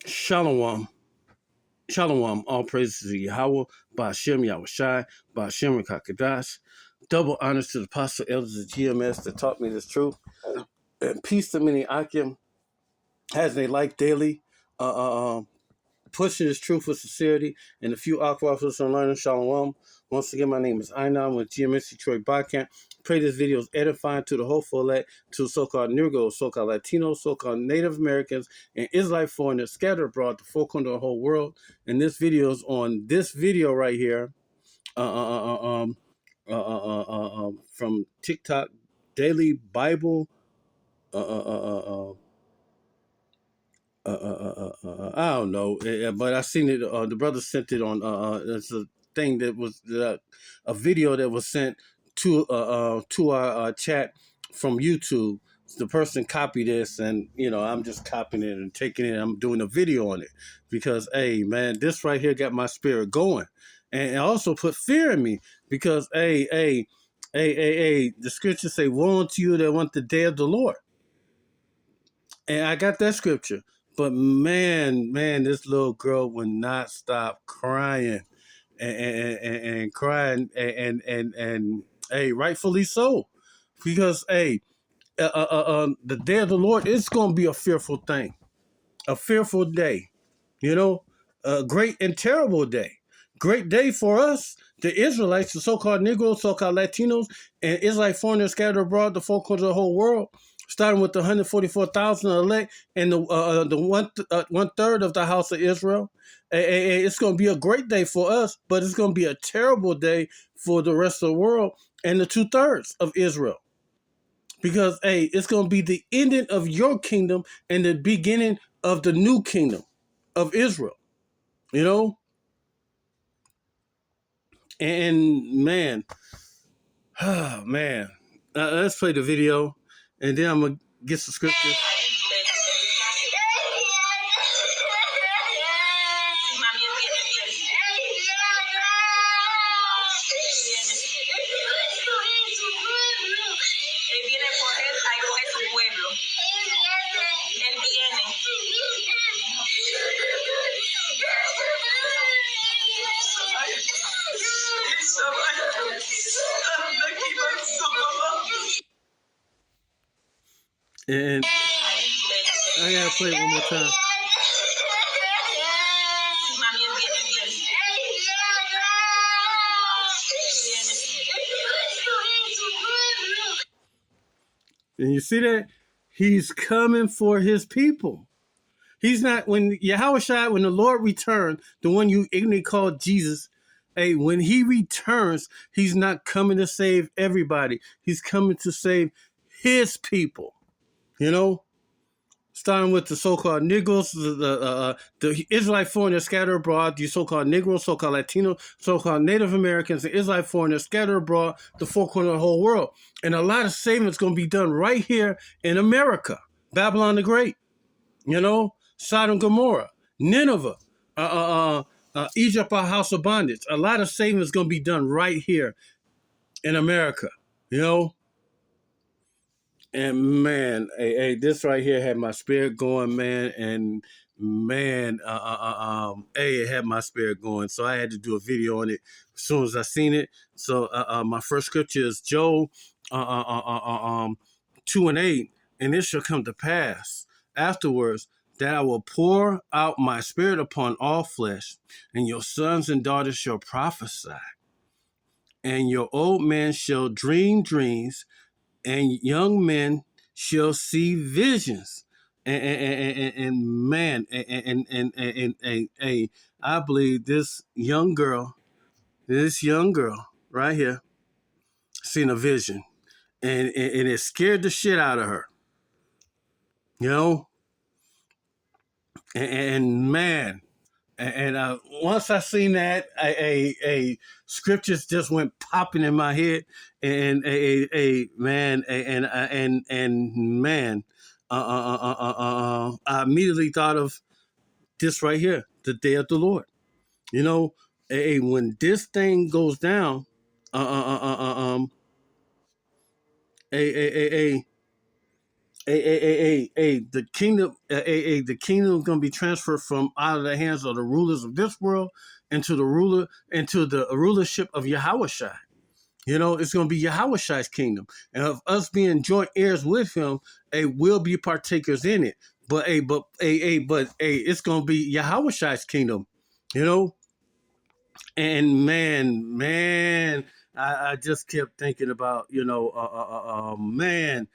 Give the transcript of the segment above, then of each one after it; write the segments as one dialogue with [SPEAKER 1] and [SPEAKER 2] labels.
[SPEAKER 1] Shalom. Shalom. All praises to Yahweh, Ba'ashem Yahawashi, Ba'ashem Rakakadash. Double honors to the apostle elders of GMS that taught me this truth. And peace to many Akim as they like daily. Pushing this truth with sincerity, and a few aquafers on learning. Shalom. Once again, my name is Ainan with GMS Detroit Botcamp. Pray this video is edifying to the hopeful elect, to so-called Negroes, so-called Latinos, so-called Native Americans, and Israelite foreigners scattered abroad the four corners of the whole world. And this video is on this video right here, from TikTok, Daily Bible, I don't know, but I seen it. The brother sent it on. It's a thing that was a video that was sent to our chat from YouTube. The person copied this, and I'm just copying it and taking it. I'm doing a video on it because, hey, man, this right here got my spirit going, and it also put fear in me because, hey, the scriptures say, "Woe unto you that want the day of the Lord." And I got that scripture. But man, this little girl would not stop crying and crying and hey, rightfully so. Because hey, the day of the Lord is going to be a fearful thing, a fearful day, a great and terrible day. Great day for us, the Israelites, the so-called Negroes, so-called Latinos, and Israelite foreigners scattered abroad the four corners of the whole world, starting with the 144,000 elect and the one third of the house of Israel. It's going to be a great day for us, but it's going to be a terrible day for the rest of the world and the 2/3 of Israel. Because, hey, it's going to be the ending of your kingdom and the beginning of the new kingdom of Israel, And man, man, let's play the video, and then I'm gonna get some scriptures. And I gotta play it one more time. And you see that? He's coming for his people. He's not, when Yahawashi, when the Lord returns, the one you ignorantly call Jesus, hey, when he returns, he's not coming to save everybody. He's coming to save his people, starting with the so-called Negroes, the Israelite foreigners scattered abroad, the so-called Negroes, so-called Latino, so-called Native Americans, and Israelite foreigners scattered abroad the four corners of the whole world. And a lot of saving is going to be done right here in America. Babylon the Great, Sodom and Gomorrah, Nineveh, Egypt, our house of bondage. A lot of saving is going to be done right here in America, And man, hey, this right here had my spirit going, man, and man, it had my spirit going. So I had to do a video on it as soon as I seen it. So my first scripture is Job 2:8, and it shall come to pass afterwards that I will pour out my spirit upon all flesh, and your sons and daughters shall prophesy, and your old men shall dream dreams, and young men shall see visions. And man, and I believe this young girl right here, seen a vision, and it scared the shit out of her, and man. And once I seen that, a scriptures just went popping in my head, and a man, and man, I immediately thought of this right here, the day of the Lord. When this thing goes down, a The kingdom is going to be transferred from out of the hands of the rulers of this world into the rulership of Yahawashi. You know, it's going to be Yahawashi's kingdom, and of us being joint heirs with him, we'll be partakers in it. But it's going to be Yahawashi's kingdom. You know, and man, I just kept thinking about, man,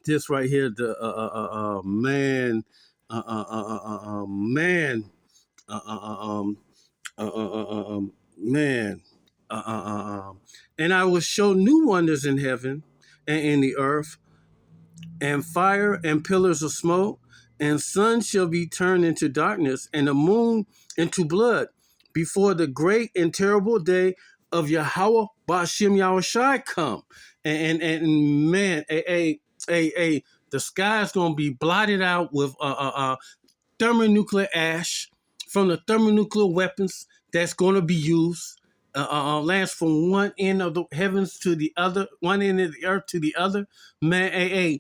[SPEAKER 1] this right here, the man, man, uh, uh, uh, um, man, uh, uh, and I will show new wonders in heaven and in the earth, and fire and pillars of smoke, and sun shall be turned into darkness, and the moon into blood, before the great and terrible day of Yahweh Ba'Shem Yahawashi come. And man, the sky's gonna be blotted out with thermonuclear ash from the thermonuclear weapons that's gonna be used. Lands from one end of the heavens to the other, one end of the earth to the other. Man,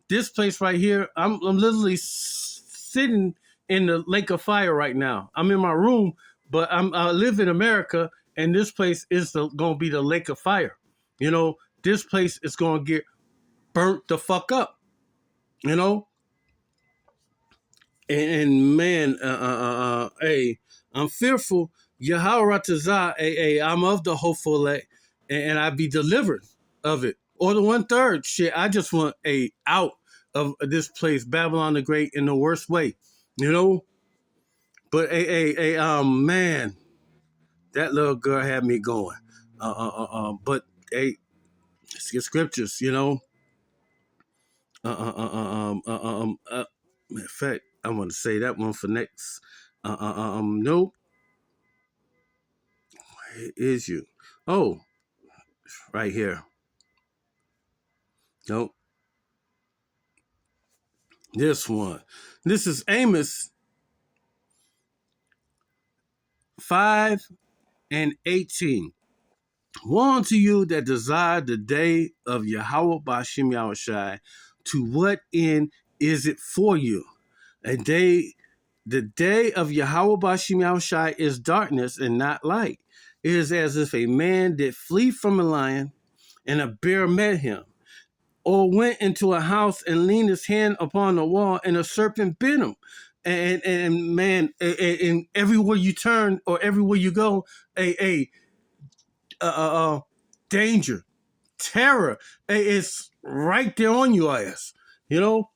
[SPEAKER 1] this place right here, I'm literally sitting in the lake of fire right now. I'm in my room, but I live in America, and this place is going to be the lake of fire. You know, this place is going to get burnt the fuck up. You know, and man, I'm fearful. Yahweh I'm of the hopeful elect, and I be delivered of it. Or the 1/3 shit. I just want out of this place, Babylon the Great, in the worst way, you know. But man, that little girl had me going. But let's get scriptures, you know. In fact, I want to say that one for next. Nope. Where is you? Oh, right here. Nope. This one. This is Amos 5:18. Woe unto you that desire the day of Yahweh Ba'Shem Yahawashi. To what end is it for you? The day of Yahweh Ba'Shem Yahawashi is darkness and not light. It is as if a man did flee from a lion and a bear met him, or went into a house and leaned his hand upon the wall and a serpent bit him. And man, and everywhere you turn or everywhere you go, danger, terror, it's right there on your ass. You know,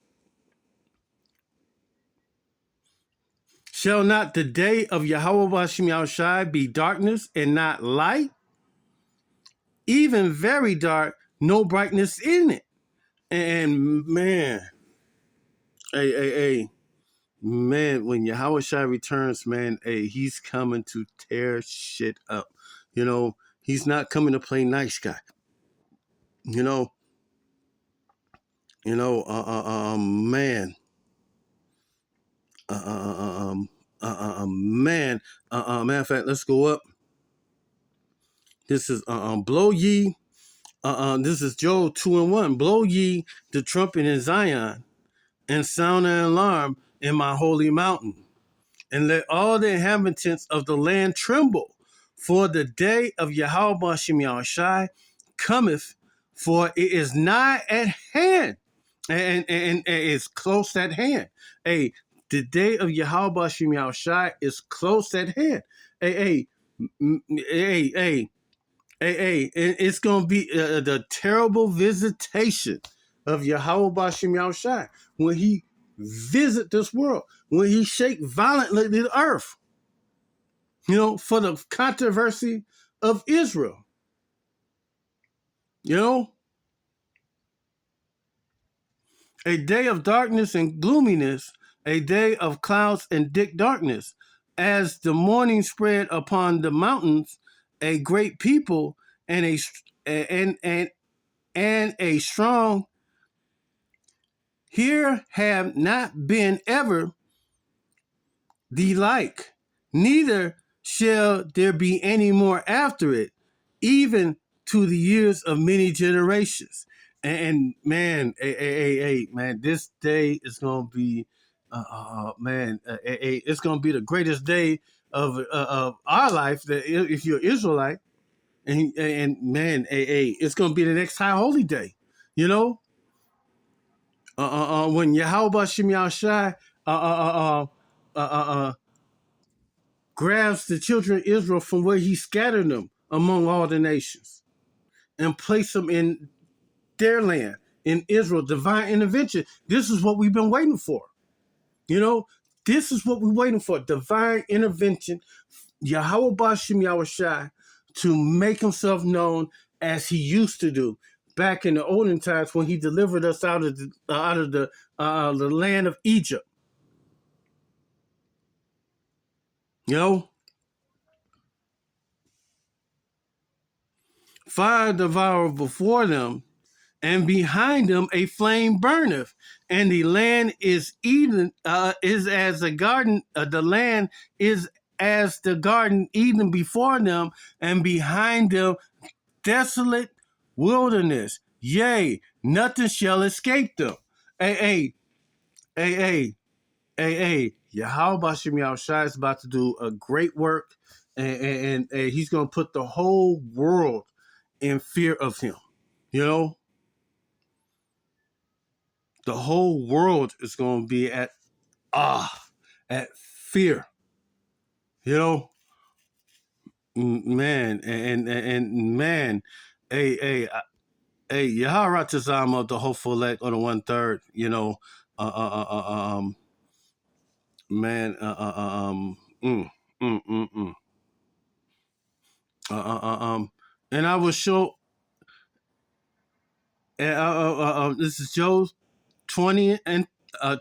[SPEAKER 1] shall not the day of Yahweh Ba'Shem Yahawashi be darkness and not light? Even very dark, no brightness in it. And man, hey, man, when Yahawashi returns, man, he's coming to tear shit up. You know, he's not coming to play nice guy. You know, man, man. Matter of fact, let's go up. This is blow ye. This is Joel 2:1. Blow ye the trumpet in Zion, and sound an alarm in my holy mountain, and let all the inhabitants of the land tremble. For the day of Yahweh Ba'Shem Yahawashi cometh, for it is nigh at hand, and it's close at hand. The day of Yahweh Ba'Shem Yahawashi is close at hand. Hey, it's going to be the terrible visitation of Yahweh Ba'Shem Yahawashi when he visit this world, when he shake violently the earth, you know, for the controversy of Israel. You know, a day of darkness and gloominess, a day of clouds and thick darkness. As the morning spread upon the mountains, a great people and a strong. Here have not been ever the like, neither shall there be any more after it, even to the years of many generations. And man, man, this day is gonna be, man, it's gonna be the greatest day of our life. That if you're Israelite, and man, it's gonna be the next high holy day. You know, when Yahweh Shem Yahawashi grabs the children of Israel from where He scattered them among all the nations and placed them in their land in Israel, divine intervention. This is what we've been waiting for. You know, this is what we're waiting for, divine intervention. Yahweh Bashem Yahawashi to make himself known as he used to do back in the olden times when he delivered us out of the land of Egypt. You know, fire devoureth before them, and behind them a flame burneth, and the land is is as the garden. The land is as the garden Eden before them, and behind them desolate wilderness. Yea, nothing shall escape them. Hey, hey, hey, hey. Yahweh Bashem Yahawashi is about to do a great work, and he's going to put the whole world in fear of him. You know, the whole world is going to be at fear. You know, man, and man, hey, hey, Yahara Tazama, the hopeful elect on the 1/3. You know, uh, uh, uh, man, mm, mm, mm, mm. Uh, uh, uh, um, and I will show. This is Joe 20 and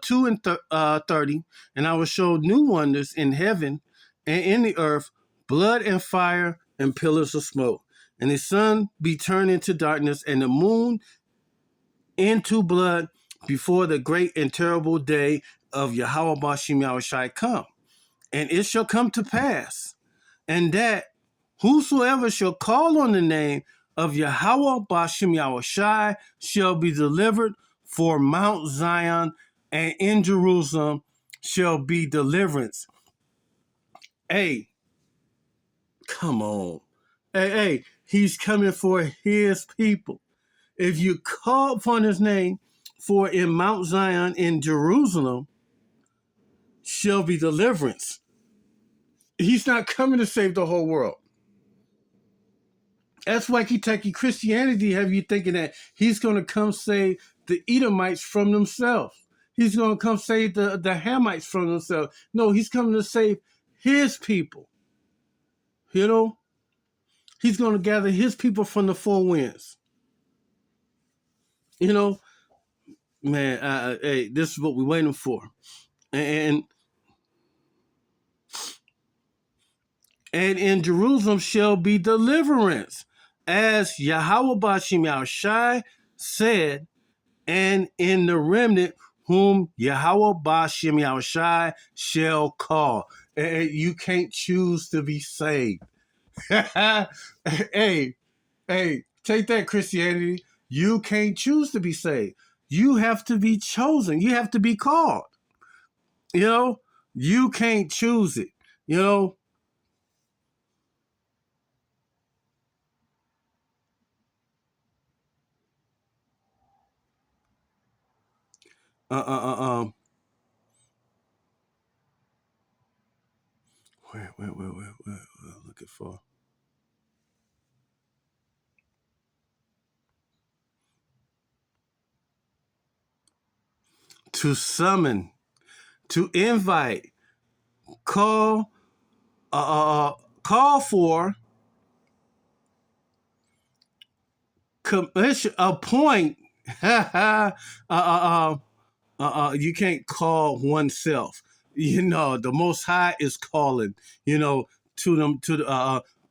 [SPEAKER 1] 2 and 30, and I will show new wonders in heaven and in the earth, blood and fire and pillars of smoke, and the sun be turned into darkness, and the moon into blood before the great and terrible day of Yahweh Bashem Yahawashi come. And it shall come to pass, and that whosoever shall call on the name of Yahweh Bashem Yahawashi shall be delivered, for Mount Zion and in Jerusalem shall be deliverance. Hey, come on. Hey, he's coming for his people. If you call upon his name, for in Mount Zion in Jerusalem shall be deliverance. He's not coming to save the whole world. That's why Kentucky Christianity have you thinking that he's going to come save the Edomites from themselves. He's going to come save the Hamites from themselves. No, he's coming to save his people. You know, he's going to gather his people from the four winds. You know, man, hey, this is what we're waiting for. And in Jerusalem shall be deliverance, as Yahweh Bashem Yahawashi said, and in the remnant whom Yahweh Bashem Yahawashi shall call. You can't choose to be saved. hey, take that, Christianity. You can't choose to be saved. You have to be chosen. You have to be called. You know, you can't choose it. You know, uh, uh, uh, um, where, looking for. To summon, to invite, call, call for, commission, appoint. You can't call oneself. You know, the Most High is calling. You know, to them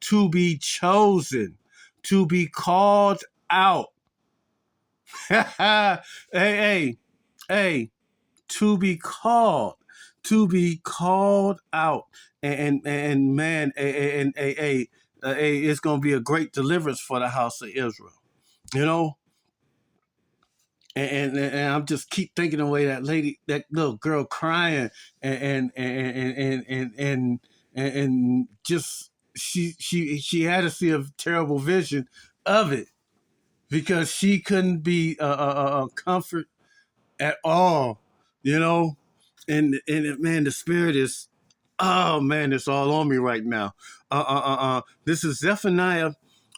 [SPEAKER 1] to be chosen, to be called out. hey, hey, to be called, out, and man, it's gonna be a great deliverance for the house of Israel. You know, And I'm just keep thinking the way that lady, that little girl crying, and just she had to see a terrible vision of it because she couldn't be comfort at all, you know. And man, the spirit is, oh man, it's all on me right now. This is Zephaniah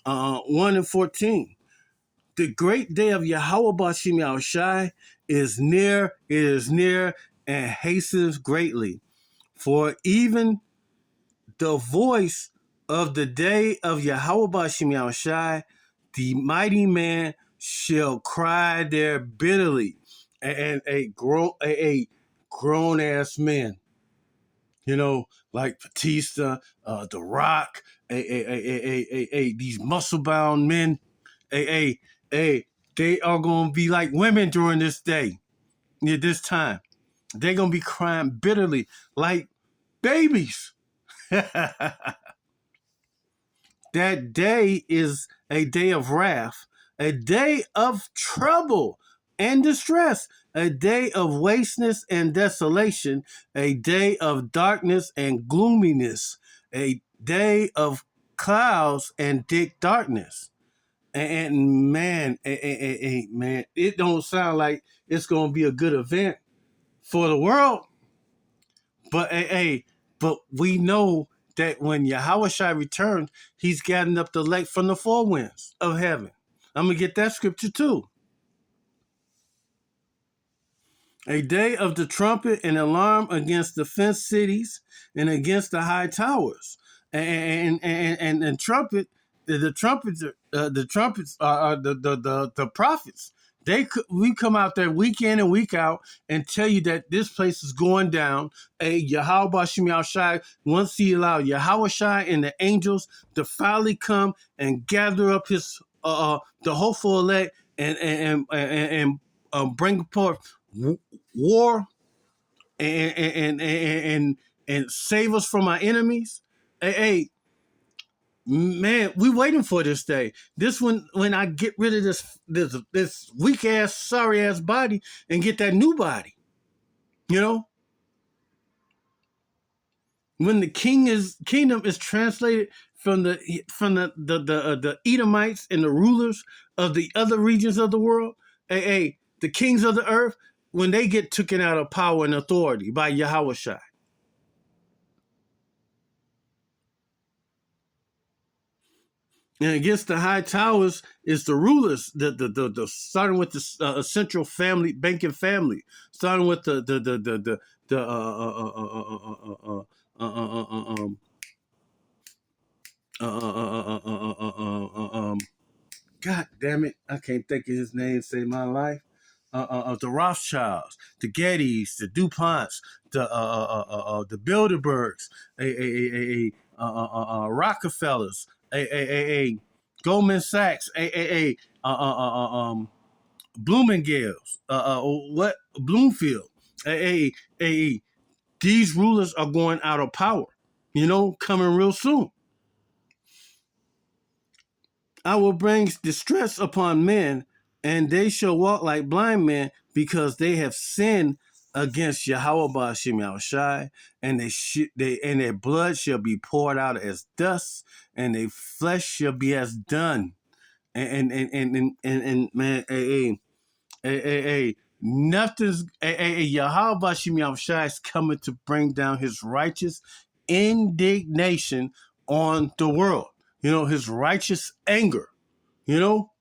[SPEAKER 1] 1:14. The great day of Yahawashi Yahawashi is near, it is near, and hastens greatly. For even the voice of the day of Yahawashi Yahawashi, the mighty man shall cry there bitterly, and a grown ass man, you know, like Batista, The Rock, these muscle bound men, a a they are gonna be like women during this day, near this time. They're gonna be crying bitterly like babies. That day is a day of wrath, a day of trouble and distress, a day of wasteness and desolation, a day of darkness and gloominess, a day of clouds and thick darkness. And man, man, it don't sound like it's gonna be a good event for the world. But but we know that when Yahawashi returns, he's gathering up the elect from the four winds of heaven. I'm gonna get that scripture too. A day of the trumpet and alarm against the fenced cities and against the high towers. And trumpet, the trumpets are the prophets. We come out there week in and week out and tell you that this place is going down. A Yahweh Shemi Shai, once he allowed Yahweh Shai and the angels to finally come and gather up his the hopeful elect and bring forth war and save us from our enemies. Hey, man, we waiting for this day. This one, when I get rid of this weak ass, sorry ass body and get that new body, you know. When the kingdom is translated from the Edomites and the rulers of the other regions of the world, the kings of the earth, when they get taken out of power and authority by Yahweh Shai. And against the high towers is the rulers, the starting with the central family, banking family, starting with the God damn it, I can't think of his name. Save my life. The Rothschilds, the Gettys, the DuPonts, the Bilderbergs, Rockefellers, Goldman Sachs, Bloomingdale's, what Bloomfield, these rulers are going out of power. You know, coming real soon. I will bring distress upon men, and they shall walk like blind men, because they have sinned against Yahweh Ba'ashim Yahushai, and and their blood shall be poured out as dust, and their flesh shall be as dung. And man, nothing's Yahweh Ba'ashim Yahushai is coming to bring down his righteous indignation on the world. You know, his righteous anger. You know,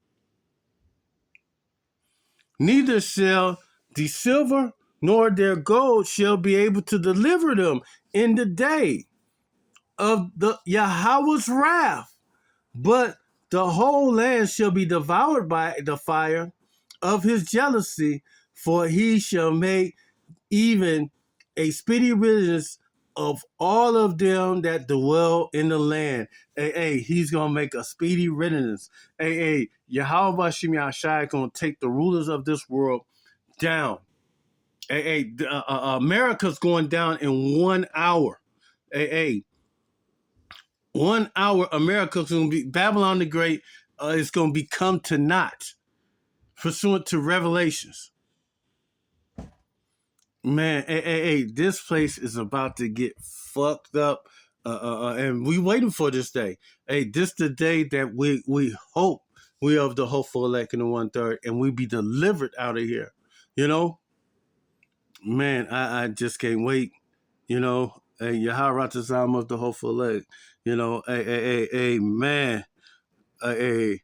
[SPEAKER 1] neither shall the silver nor their gold shall be able to deliver them in the day of the Yahweh's wrath, but the whole land shall be devoured by the fire of his jealousy, for he shall make even a speedy riddance of all of them that dwell in the land. He's gonna make a speedy riddance. Yahweh Shemi Ashai gonna take the rulers of this world down. America's going down in 1 hour. 1 hour, America's gonna be Babylon the Great is gonna become to naught. pursuant to Revelations. Man, hey, this place is about to get fucked up, and we waiting for this day. Hey, this the day that we hope we of the hopeful elect in the 1/3, and we be delivered out of here. You know, man, I just can't wait. You know, hey, Yahawashi of the hopeful elect. You know, hey, man, a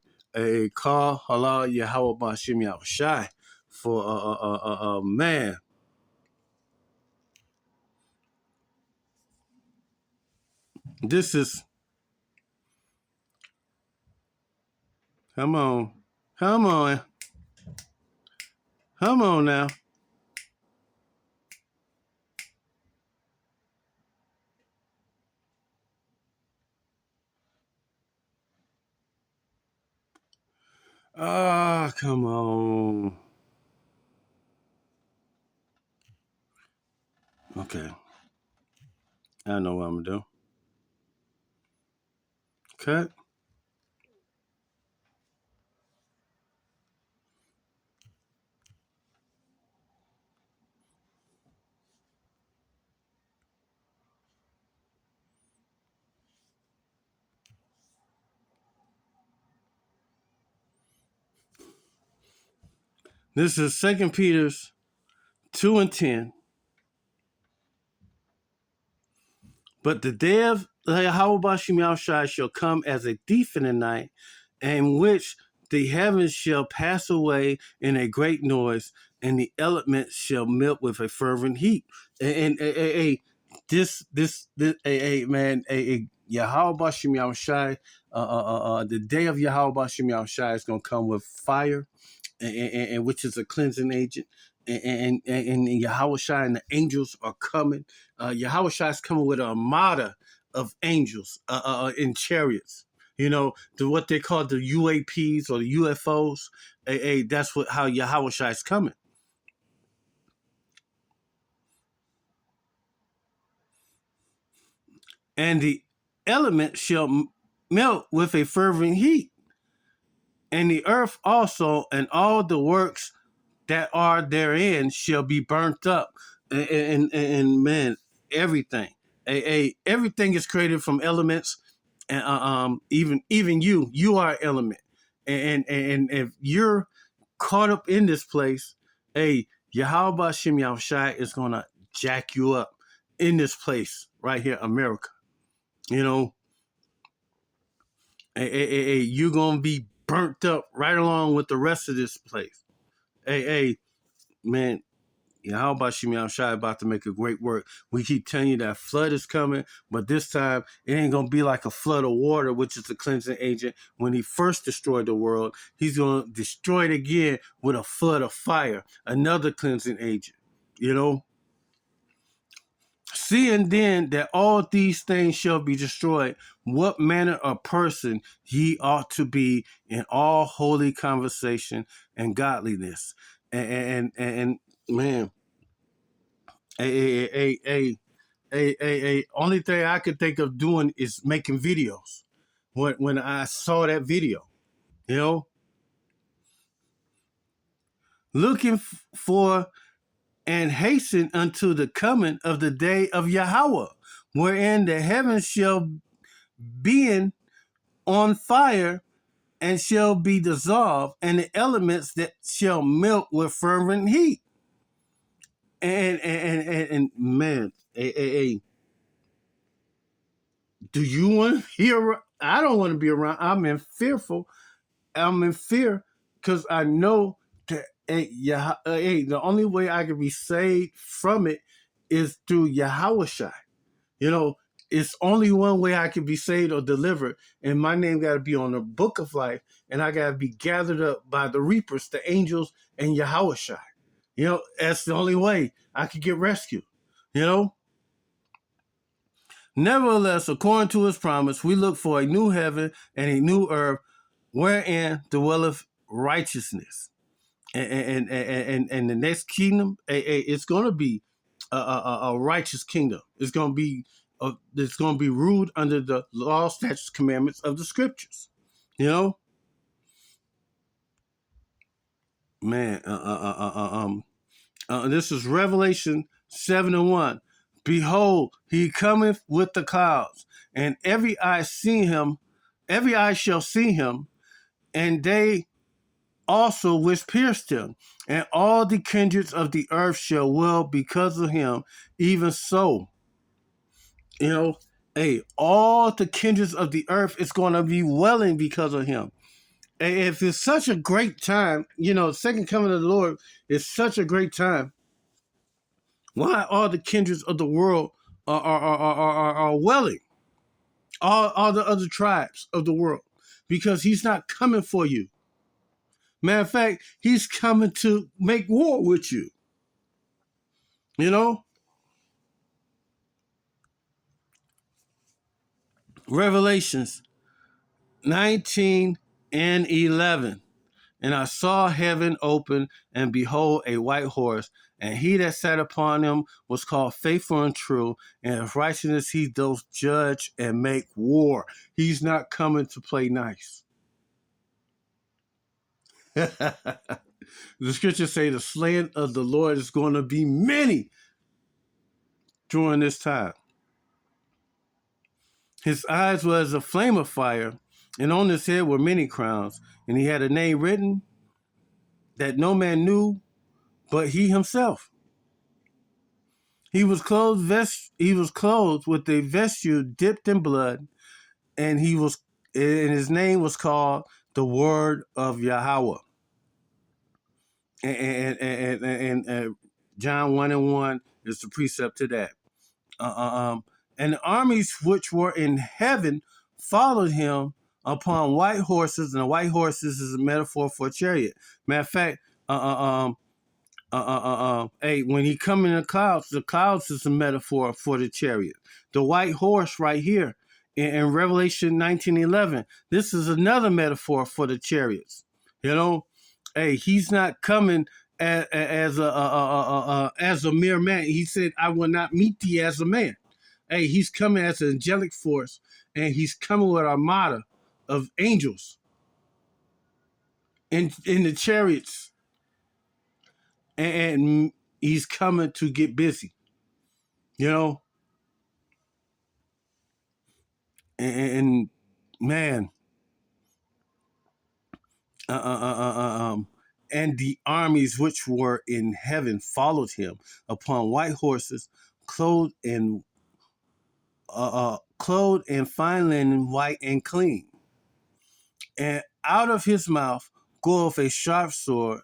[SPEAKER 1] call halal Yahweh Bashim Yahawashi for man. This is come on, come on, come on now. Ah, come on. Okay, I know what I'm gonna do. Cut. This is Second Peter's 2:10. But the day of Yahweh Bashim Yahushai shall come as a thief in the night, in which the heavens shall pass away in a great noise, and the elements shall melt with a fervent heat. Man, Yahweh Bashim Yahushai, the day of Yahweh Bashim Yahushai is going to come with fire, and which is a cleansing agent. And Yahweh Shai and the angels are coming. Yahweh Shai is coming with an armada of angels in chariots. You know, what they call the UAPs or the UFOs. That's how Yahweh Shai is coming. And the element shall melt with a fervent heat. And the earth also and all the works that are therein shall be burnt up. And man, everything. Everything is created from elements, and even you are an element. And if you're caught up in this place, Yahweh Shem Yahushai is gonna jack you up in this place right here, America. You know, you're gonna be burnt up right along with the rest of this place. Man, how about Shimei Shai about to make a great work? We keep telling you that flood is coming, but this time it ain't gonna be like a flood of water, which is the cleansing agent. When he first destroyed the world, he's gonna destroy it again with a flood of fire, another cleansing agent. You know, seeing then that all these things shall be destroyed, what manner of person ye ought to be in all holy conversation and godliness. And man, only thing I could think of doing is making videos. When I saw that video, you know, looking for and hasten unto the coming of the day of Yahweh, wherein the heavens shall be on fire and shall be dissolved, and the elements that shall melt with fervent heat. And man, do you want to be around? I don't want to be around. I'm in fear because I know that the only way I can be saved from it is through Yahawashi. You know, it's only one way I can be saved or delivered, and my name got to be on the book of life, and I got to be gathered up by the reapers, the angels, and Yahawashi. You know, that's the only way I could get rescued. You know, nevertheless, according to his promise, we look for a new heaven and a new earth wherein dwelleth righteousness. And the next kingdom, it's going to be a righteous kingdom. It's going to be ruled under the law, statutes, commandments of the scriptures. You know, Man, this is Revelation 7:1. Behold, he cometh with the clouds, and every eye shall see him, and they also which pierced him, and all the kindreds of the earth shall wail because of him. Even so, you know, hey, all the kindreds of the earth is going to be wailing because of him. And if it's such a great time, second coming of the Lord is such a great time. Why all the kindreds of the world are wailing? All the other tribes of the world, because he's not coming for you. Matter of fact, he's coming to make war with you. You know, Revelations 19 and 11. And I saw heaven open, and behold, a white horse. And he that sat upon him was called Faithful and True, and of righteousness he doth judge and make war. He's not coming to play nice. The scriptures say the slaying of the Lord is going to be many during this time. His eyes were as a flame of fire, and on his head were many crowns, and he had a name written that no man knew but he himself. He was clothed with a vesture dipped in blood, and his name was called the Word of Yahweh. And John 1:1 is the precept to that. And the armies which were in heaven followed him upon white horses, and the white horses is a metaphor for a chariot. Matter of fact, hey, when he come in the clouds is a metaphor for the chariot. The white horse right here in Revelation 19:11, this is another metaphor for the chariots. Hey, he's not coming as a mere man. He said, "I will not meet thee as a man." Hey, he's coming as an angelic force, and he's coming with an armada of angels in the chariots, and he's coming to get busy. You know, and man, uh, uh, uh, and the armies which were in heaven followed him upon white horses, clothed in fine linen, white and clean. And out of his mouth goeth a sharp sword,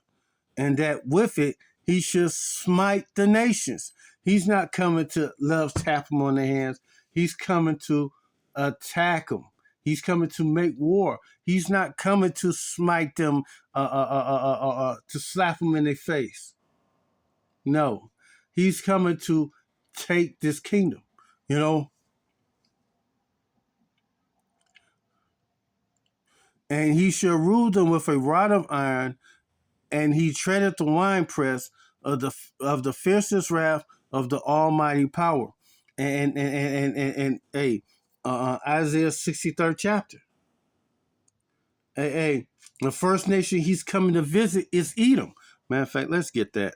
[SPEAKER 1] and that with it he should smite the nations. He's not coming to love tap them on the hands. He's coming to attack them. He's coming to make war. He's not coming to smite them, to slap them in their face. No, he's coming to take this kingdom. You know, and he shall rule them with a rod of iron, and he treadeth the winepress of the fiercest wrath of the Almighty power. And hey, Isaiah 63rd chapter. Hey, the first nation he's coming to visit is Edom. Matter of fact, let's get that.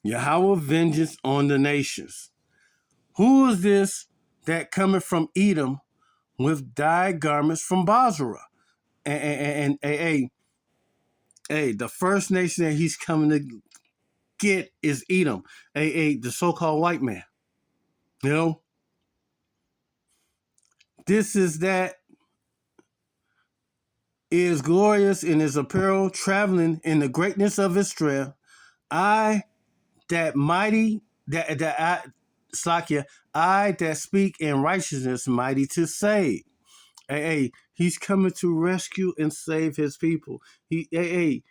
[SPEAKER 1] Yahweh vengeance on the nations. Who is this that cometh from Edom with dyed garments from Basra? And hey, the first nation that he's coming to get is Edom, the so-called white man. You know, this is that is glorious in his apparel, traveling in the greatness of his strength. I that mighty that I Slakia, I that speak in righteousness, mighty to save. He's coming to rescue and save his people. Get it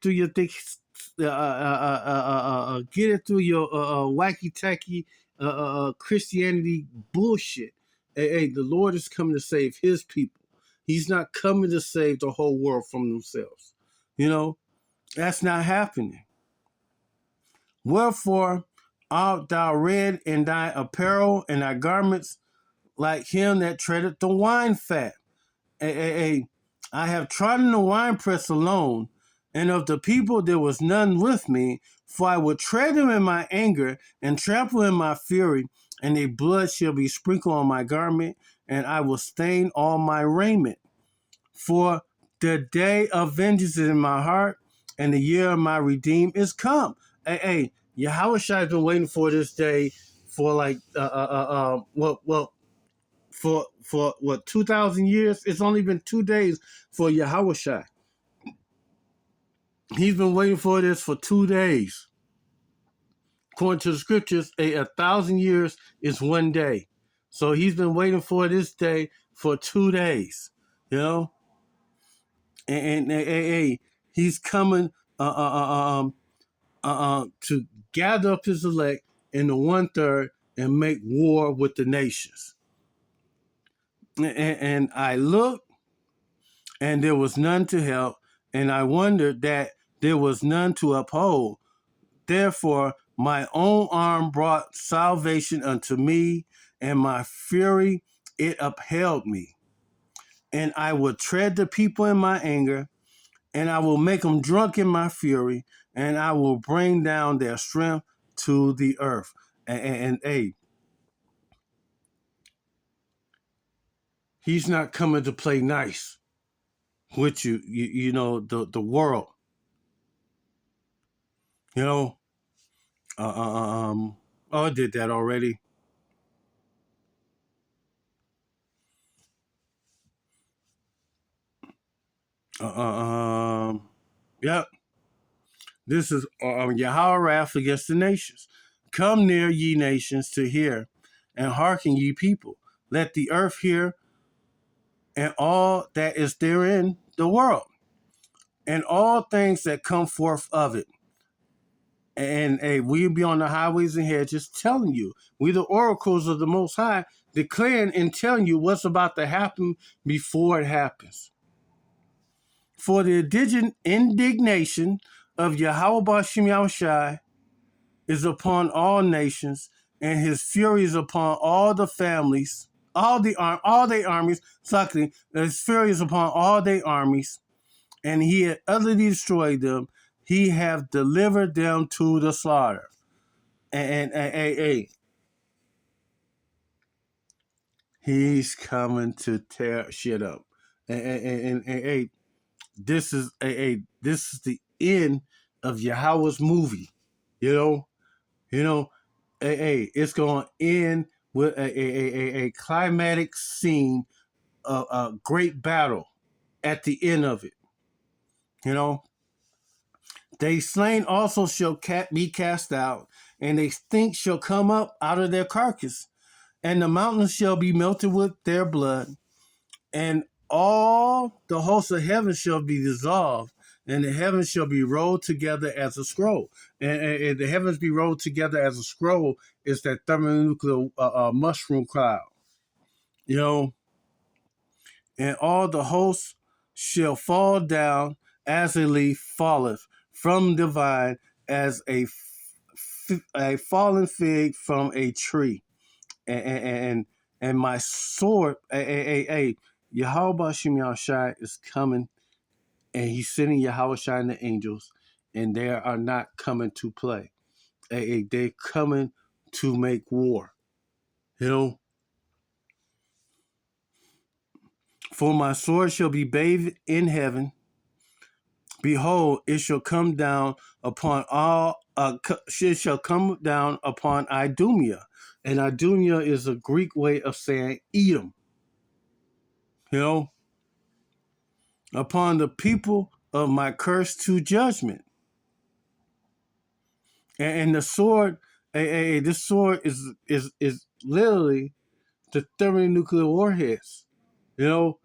[SPEAKER 1] through your thick, get it through your wacky tacky Christianity bullshit. The Lord is coming to save his people. He's not coming to save the whole world from themselves. You know, that's not happening. Wherefore art thou red in thy apparel and thy garments like him that treadeth the wine fat? I have trodden the winepress alone, and of the people there was none with me, for I will tread them in my anger and trample in my fury, and their blood shall be sprinkled on my garment, and I will stain all my raiment. For the day of vengeance is in my heart, and the year of my redeem is come. Yahawashi has been waiting for this day for like for what 2,000 years. It's only been 2 days for Yahawashi. He's been waiting for this for 2 days. According to the scriptures, a 1,000 years is one day. So he's been waiting for this day for 2 days. You know, and he's coming to gather up his elect in the 1/3 and make war with the nations. And I looked, and there was none to help, and I wondered that there was none to uphold. Therefore, my own arm brought salvation unto me, and my fury it upheld me. And I will tread the people in my anger, and I will make them drunk in my fury, and I will bring down their strength to the earth. And he's not coming to play nice with you know, the world. You know, oh, I did that already. Yep. This is Yahweh wrath against the nations. Come near, ye nations, to hear, and hearken, ye people. Let the earth hear, and all that is therein, the world, and all things that come forth of it. And we be on the highways and hedges telling you. We the oracles of the Most High, declaring and telling you what's about to happen before it happens. For the indignation of Yahweh Shem Yahawashi is upon all nations, and his fury is upon all the families, all the armies. Suckling, his fury is upon all their armies, and he had utterly destroyed them. He have delivered them to the slaughter. And he's coming to tear shit up. And this is this is the end of Yahweh's movie. You know, it's going to end with a climatic scene, a great battle at the end of it. You know, they slain also shall be cast out, and they stink shall come up out of their carcass, and the mountains shall be melted with their blood, and all the hosts of heaven shall be dissolved, and the heavens shall be rolled together as a scroll. And the heavens be rolled together as a scroll is that thermonuclear mushroom cloud. You know, and all the hosts shall fall down as a leaf falleth from the vine, as a fallen fig from a tree. And my sword, Yahweh Shem Yahawashi is coming, and he's sending Yahawashi and the angels, and they are not coming to play. They're coming to make war. You know, for my sword shall be bathed in heaven. Behold, it shall come down upon all. It shall come down upon Idumea, and Idumea is a Greek way of saying Edom. You know, upon the people of my curse to judgment. And the sword, this sword is literally the thermonuclear warheads. You know,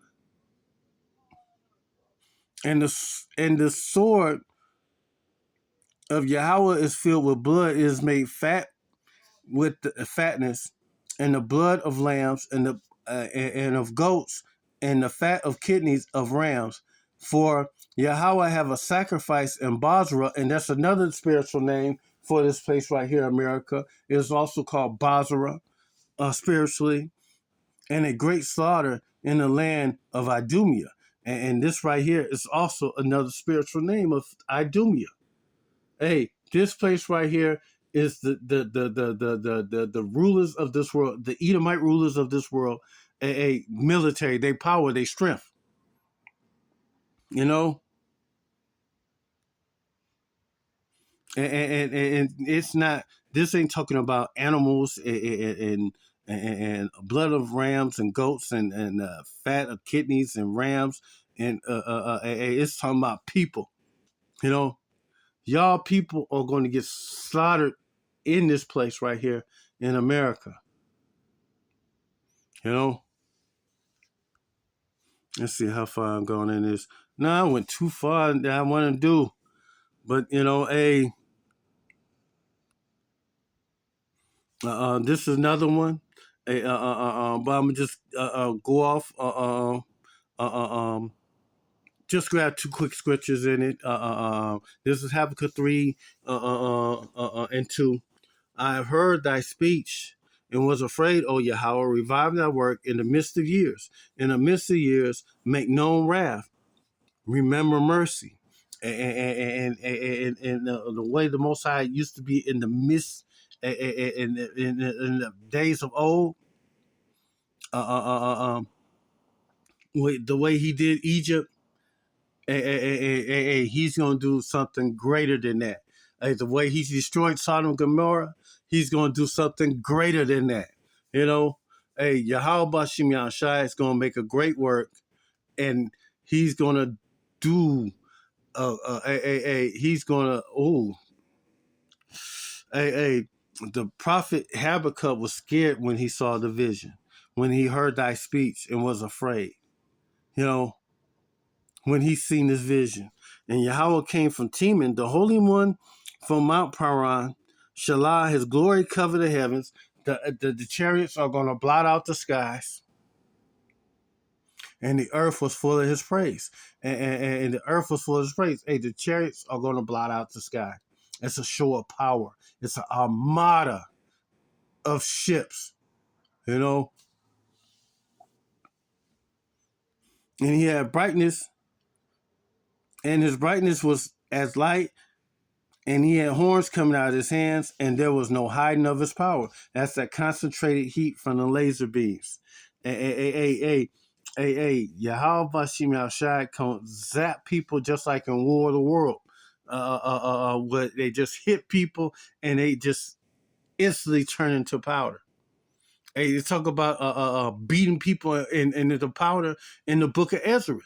[SPEAKER 1] and the sword of Yahweh is filled with blood. It is made fat with the fatness, and the blood of lambs, and of goats, and the fat of kidneys of rams. For Yahweh have a sacrifice in Basra, and that's another spiritual name for this place right here, America. It is also called Basra, spiritually, and a great slaughter in the land of Idumea. And this right here is also another spiritual name of Idumea. Hey, this place right here is the rulers of this world, the Edomite rulers of this world, a military, they power, they strength. You know, and it's not. This ain't talking about animals and blood of rams and goats and fat of kidneys and rams and it's talking about people. You know, y'all people are going to get slaughtered in this place right here in America. You know, let's see how far I'm going in this. No, I went too far that I want to do, but you know, this is another one. But I'm gonna just go off. Just grab two quick scriptures in it. This is Habakkuk 3 and 2. I have heard thy speech and was afraid, O Yahweh. Revive thy work in the midst of years. In the midst of years, make known wrath. Remember mercy. And the way the Most High used to be in the midst, in the days of old, the way he did Egypt, he's going to do something greater than that. The way he destroyed Sodom and Gomorrah, he's going to do something greater than that. You know, Yahawashi Yahawashi is going to make a great work, and he's going to do, he's going to, the prophet Habakkuk was scared when he saw the vision, when he heard thy speech and was afraid. You know, when he seen this vision. And Yahweh came from Teman, the Holy One from Mount Paran. Shalah, his glory covered the heavens. The chariots are going to blot out the skies. And the earth was full of his praise. And the earth was full of his praise. Hey, the chariots are going to blot out the sky. It's a show of power. It's an armada of ships, you know. And he had brightness, and his brightness was as light, and he had horns coming out of his hands, and there was no hiding of his power. That's that concentrated heat from the laser beams. Yahweh Bashim Al-Shai can zap people just like in War of the World. Where they just hit people and they just instantly turn into powder. Hey, they talk about beating people in the powder in the book of Ezra.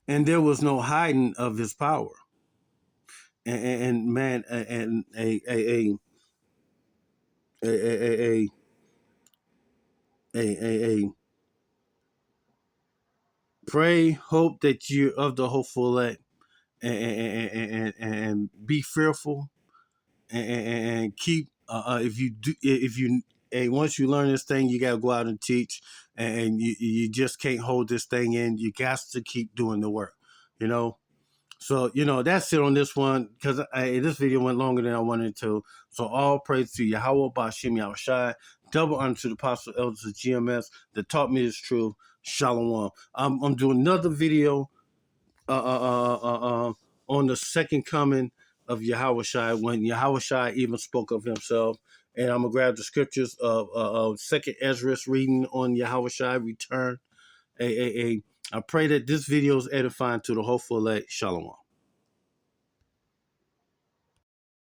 [SPEAKER 1] And there was no hiding of his power. And man, and a pray, hope that you're of the hopeful elect, and be fearful, and keep. If you do, if you, once you learn this thing, you gotta go out and teach, and you just can't hold this thing in. You got to keep doing the work, you know. So, you know, that's it on this one, because this video went longer than I wanted to. So all praise to Yahweh Bashim Yahawashi. Double honor to the apostle elders of GMS that taught me this truth. Shalom. I'm doing another video on the second coming of Yahawashi, when Yahawashi even spoke of himself. And I'm going to grab the scriptures of second Ezra reading on Yahawashi return. I pray that this video is edifying to the hopeful elect. Shalom.